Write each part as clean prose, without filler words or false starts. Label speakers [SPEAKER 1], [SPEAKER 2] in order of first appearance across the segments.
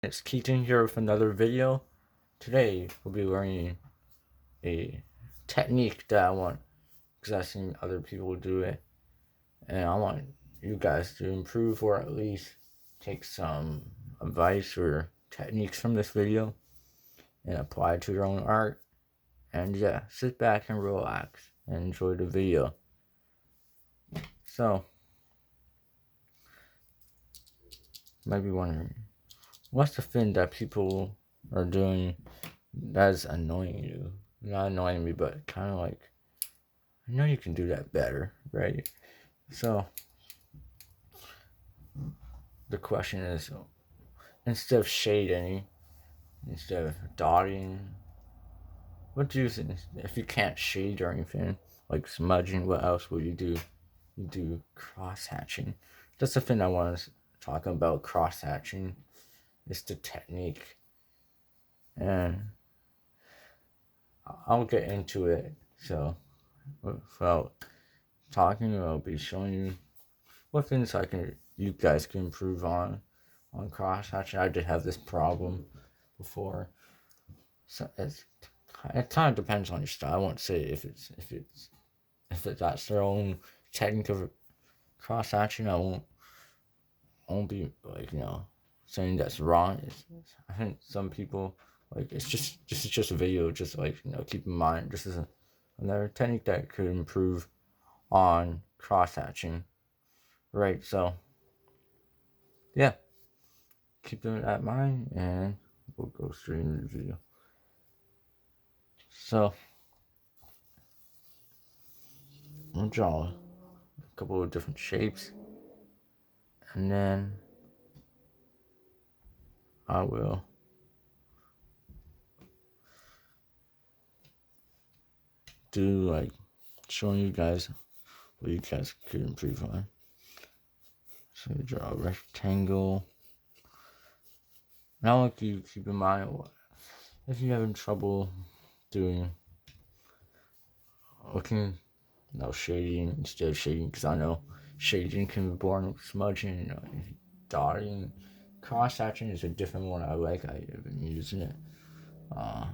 [SPEAKER 1] It's Keaton here with another video. Today we'll be learning a technique that I want because I've seen other people do it, and I want you guys to improve or at least take some advice or techniques from this video and apply it to your own art. And yeah, sit back and relax and enjoy the video. So, you might be wondering, what's the thing that people are doing that's annoying you? Not annoying me, but kind of like, I know you can do that better, right? So the question is, instead of shading, instead of dotting, what do you think? If you can't shade or anything, like smudging, what else will you do? You do cross hatching. That's the thing I want to talk about. Cross hatching is the technique, and I'll get into it. So without talking, I'll be showing you what things you guys can improve on cross hatching. I did have this problem before, so it kind of depends on your style. I won't say if that's their own technique of cross hatching. I won't be like saying that's wrong. I think some people like it's just a video. Just like keep in mind this is another technique that could improve on cross hatching. Right. So yeah, keep that in mind, and we'll go straight into the video. So I'll draw a couple of different shapes, and then I will do like showing you guys what you guys could improve on. So you draw a rectangle. Now, like you keep in mind, if you're having trouble doing looking, shading instead of shading, because I know shading can be boring with smudging, dotting. Cross hatching is a different one I like. I've been using it for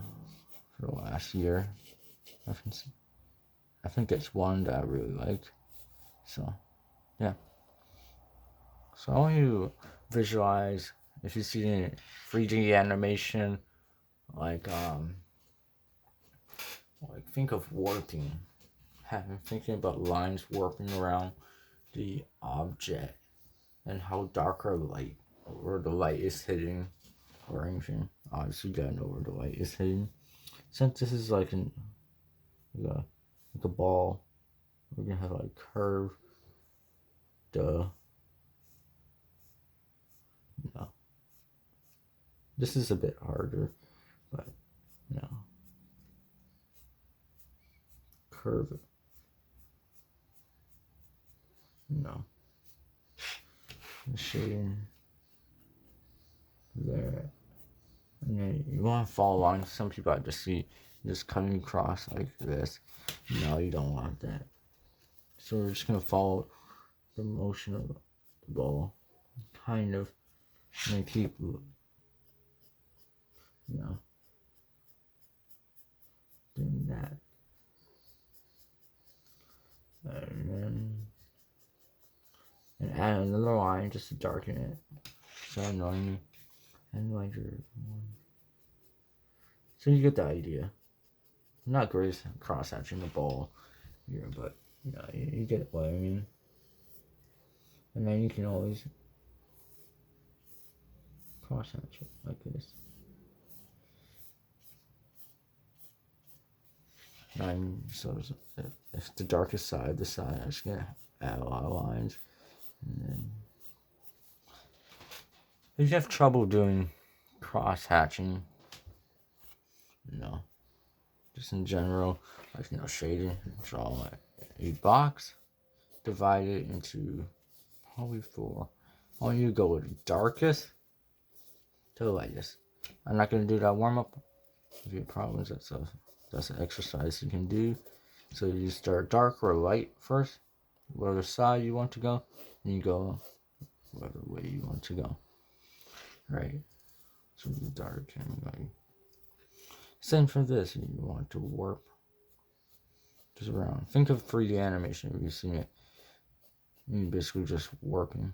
[SPEAKER 1] the last year. I think it's one that I really like. So, yeah. So I want you to visualize if you see any 3D animation, like think of warping, thinking about lines warping around the object and how darker light where the light is hitting or anything. Obviously, you gotta know where the light is hitting. Since this is like a ball, we're gonna have like curve. Duh. No. This is a bit harder, but curve it. No. Shading there. And then you want to follow along. Some people I just see just cutting across like this. No, you don't want that. So we're just gonna follow the motion of the ball, kind of, and keep, doing that. And add another line just to darken it. So annoying me. And like so you get the idea. I'm not great at cross hatching the ball here, but you get what I mean. And then you can always cross hatch it like this. So if the darkest side, I'm just gonna add a lot of lines. And then if you have trouble doing cross hatching, just in general, like shading, draw a box, divide it into probably four. I want you to go with the darkest to the lightest. I'm not gonna do that warm up. If you have problems, that's an exercise you can do. So you start dark or light first, whatever side you want to go, and you go whatever way you want to go. Right. So the darken, like, same for this. You want to warp just around. Think of 3D animation. If you've seen it, you're basically just warping.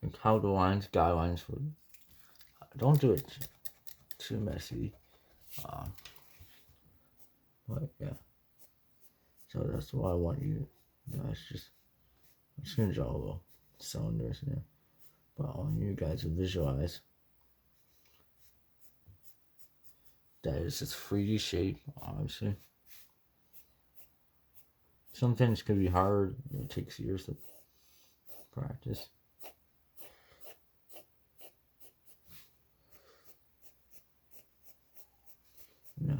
[SPEAKER 1] Like how the lines, guidelines would. Don't do it too messy. But yeah. So that's why I want you guys I'm just gonna draw a little cylinders here. But I want you guys to visualize that is this 3D shape, obviously. Some things could be hard. It takes years to practice. Yeah.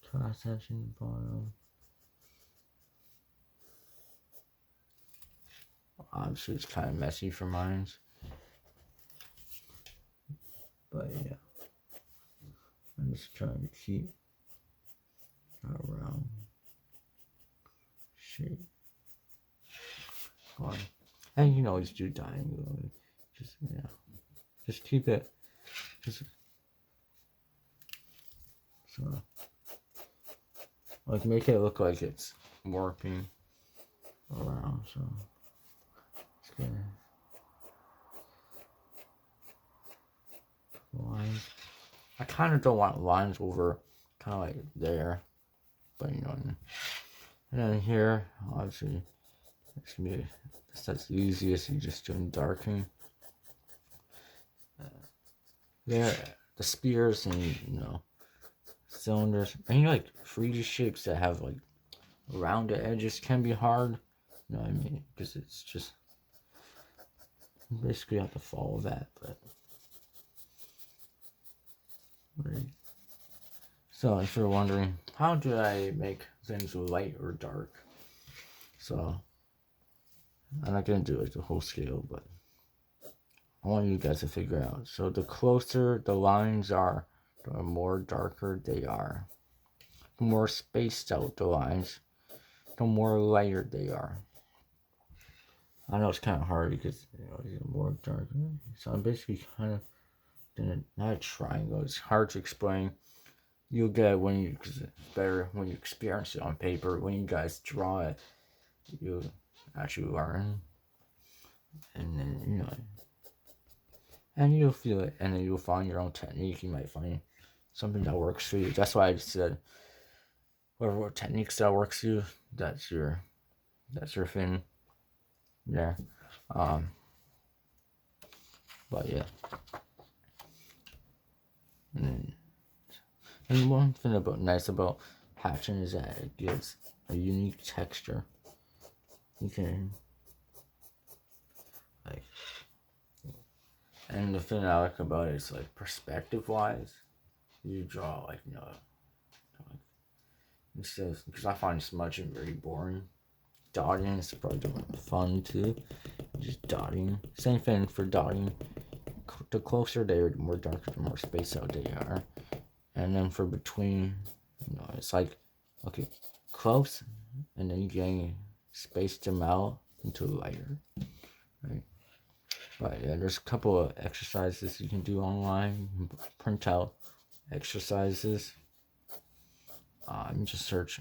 [SPEAKER 1] Cross section bottom. Obviously, it's kind of messy for mine. But yeah. I'm just trying to keep around shape. Fine. And you can always do diagonal. Just, yeah. Just keep it. Just. So. Like, make it look like it's warping around, so. It's gonna. Lines. I kind of don't want lines over, kind of like there, but you know. And then here, obviously, it's gonna be that's the easiest. You just doing darkening. There, the spears and cylinders. And like 3D shapes that have like rounded edges can be hard. You know what I mean? Because it's just basically have to follow that, but. Right. So if you're wondering, how do I make things light or dark? So I'm not gonna do like the whole scale, but I want you guys to figure out. So the closer the lines are, the more darker they are. The more spaced out the lines, the more lighter they are. I know it's kind of hard because you're more darker. So I'm basically kind of not a triangle. It's hard to explain. You'll get because it's better when you experience it on paper. When you guys draw it, you actually learn, and then and you'll feel it, and then you'll find your own technique. You might find something that works for you. That's why I said, whatever techniques that works for you, that's your thing. Yeah. But yeah. And one thing nice about hatching is that it gives a unique texture. You can and the thing I like about it is like perspective wise, you draw instead because I find smudging very boring. Dotting is probably fun too. Just dotting. Same thing for dotting. The closer they are, the more darker, the more spaced out they are. And then for between, it's like, okay, close, and then you can space them out into lighter, right? But yeah, there's a couple of exercises you can do online. You can print out exercises. You just search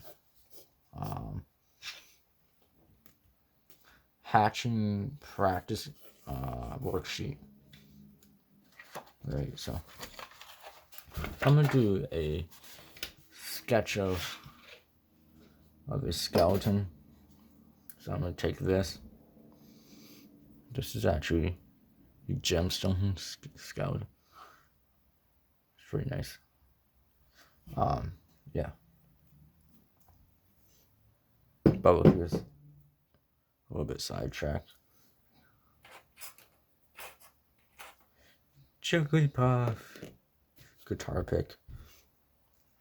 [SPEAKER 1] hatching practice worksheet. Right, so I'm gonna do a sketch of a skeleton. So I'm gonna take this. This is actually a gemstone skeleton. It's pretty nice. Yeah. But look at this. A little bit sidetracked. Jigglypuff. Guitar pick.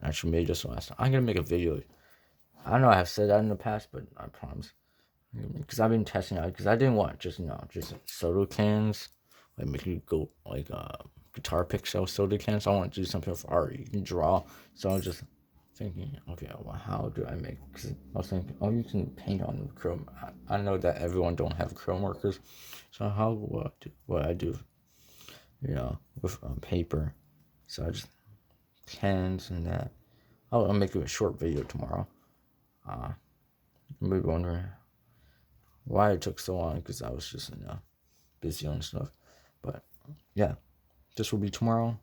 [SPEAKER 1] I actually made this last time. I'm gonna make a video. I know I have said that in the past, but I promise. Because I've been testing out. Because I didn't want just soda cans. Like make you go like guitar pick soda cans. I want to do something with art. You can draw. So I just thinking, okay, well, how do I make? Cause I was thinking, oh, you can paint on the chrome. I know that everyone don't have chrome workers, so how what I do, with paper. So I just pens and that. I'll make a short video tomorrow. You may be wondering why it took so long, because I was just busy on stuff. But yeah, this will be tomorrow.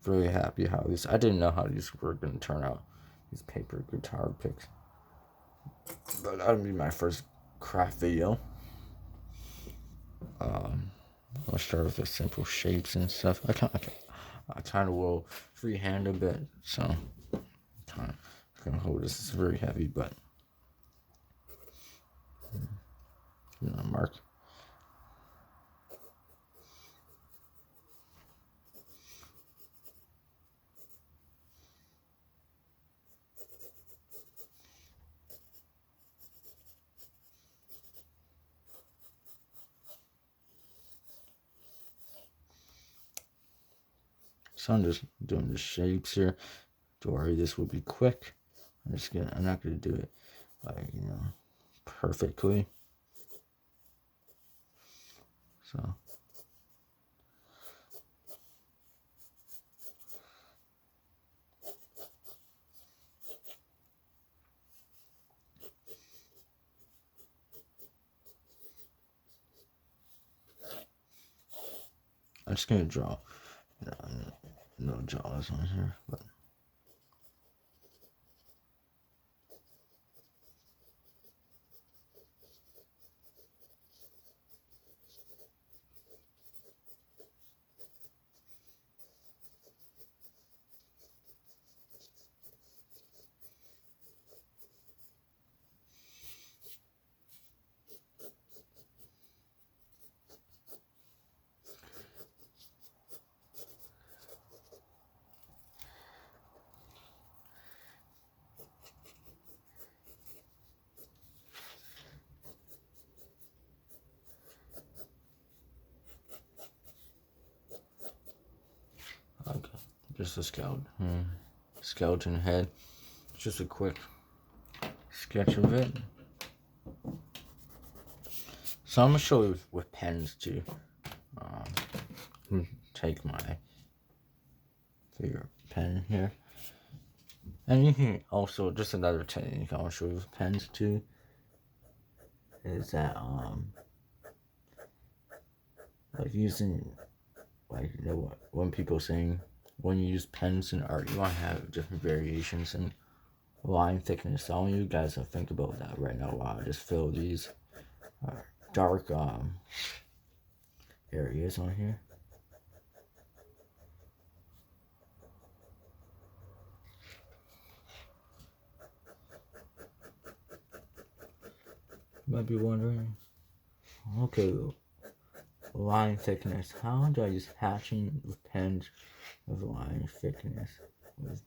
[SPEAKER 1] Really happy how these. I didn't know how these were gonna turn out. These paper guitar picks. But that'll be my first craft video. I'll start with the simple shapes and stuff. I kind of will freehand a bit, so kind of gonna hold this. It's very heavy, but mark. So I'm just doing the shapes here. Don't worry, this will be quick. I'm not gonna do it like perfectly. So I'm just gonna draw. No jaws on here, but. Okay, just a skeleton head. Just a quick sketch of it. So I'm gonna show you with pens too. Take my favorite pen here, and you can also, just another technique I want to show you with pens too, is that like using, like, when people saying when you use pens in art, you want to have different variations in line thickness. I want you guys to think about that right now while I just fill these dark areas on here. You might be wondering, okay, line thickness. How do I use hatching with pens with line thickness with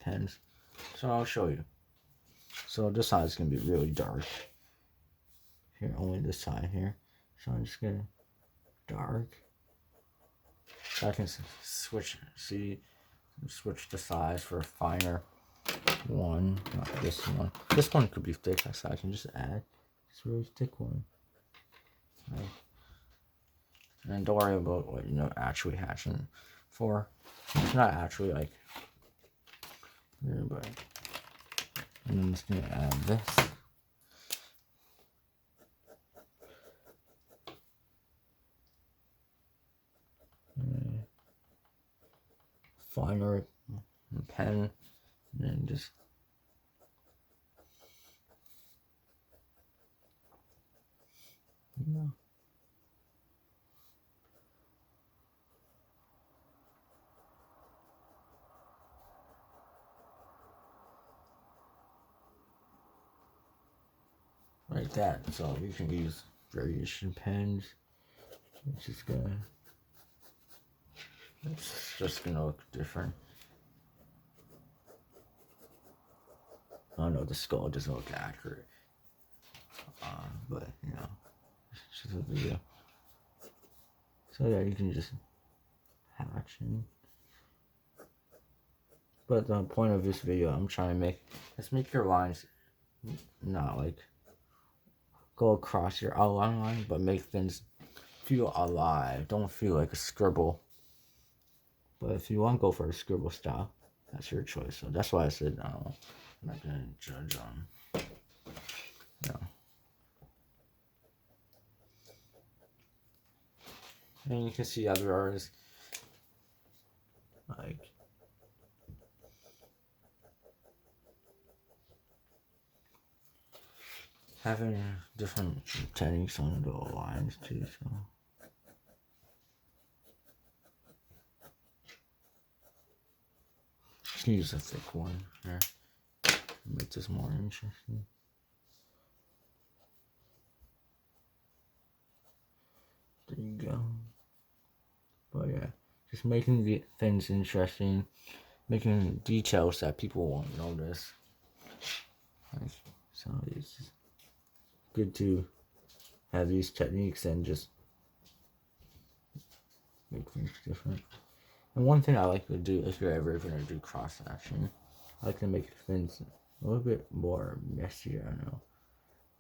[SPEAKER 1] pens? So I'll show you. So this side is gonna be really dark. Here, only this side here. So I'm just gonna dark. So I can switch the size for a finer one. Not this one. This one could be thick, so I can just add this really thick one. Right. And don't worry about what actually hatching for. It's not actually like here, but I'm just gonna add this. Finer pen, and then just like that. So you can use variation pens. It's just gonna look different. I know the skull doesn't look accurate, but it's just a video. So yeah, you can just hatch in But the point of this video I'm trying to make is make your lines not like go across your outline line, but make things feel alive. Don't feel like a scribble. But if you want to go for a scribble style, that's your choice. So that's why I said I'm not gonna judge on. No. And you can see other artists like having different techniques on the lines too. So just use a thick one here. Make this more interesting. There you go. But yeah, just making the things interesting, making details that people won't notice. So it's good to have these techniques and just make things different. And one thing I like to do, if you're ever going to do cross action, I like to make things a little bit more messier. I know,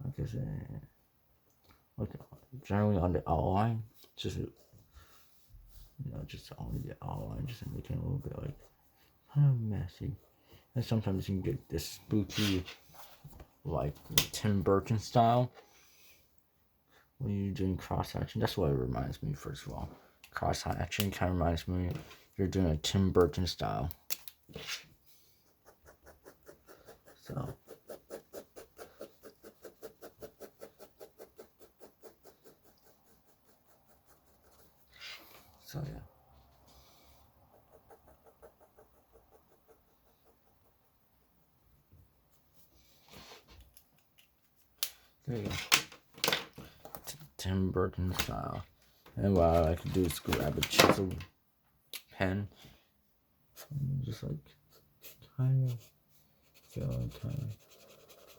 [SPEAKER 1] like I said, like generally on the outline, just just on the outline, just making it a little bit like kind of messy. And sometimes you can get this spooky, like Tim Burton style when you're doing cross action. That's what it reminds me. First of all, cross action kind of reminds me you're doing a Tim Burton style. So yeah. There you go. Tim Burton style. And what I like to do is grab a chisel pen and just like kind of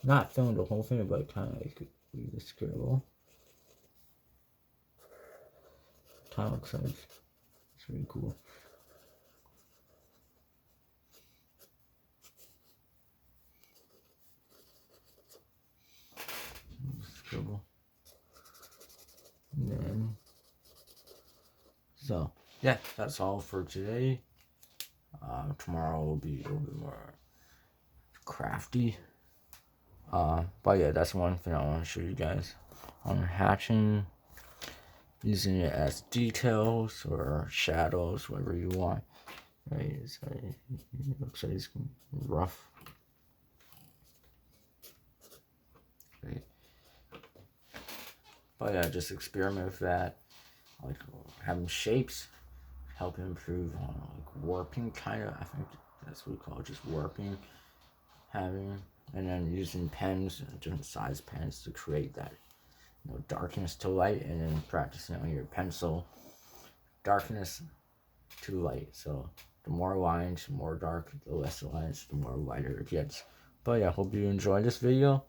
[SPEAKER 1] not filling the whole thing, but kind of like the scribble. Kind of looks like it's really cool. Scribble. And then, so yeah, that's all for today. Tomorrow will be a little bit more crafty. But yeah, that's one thing I want to show you guys on hatching, using it as details or shadows, whatever you want. Right, it looks like it's rough. Right. But yeah, just experiment with that. Like having shapes help improve like warping, kind of. I think that's what we call it, just warping. Having, and then using pens, different size pens, to create that darkness to light, and then practicing on your pencil, darkness to light. So the more lines, the more dark, the less lines, the more lighter it gets. But yeah, hope you enjoyed this video,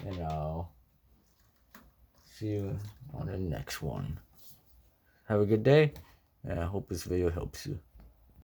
[SPEAKER 1] and I'll see you on the next one. Have a good day, and I hope this video helps you.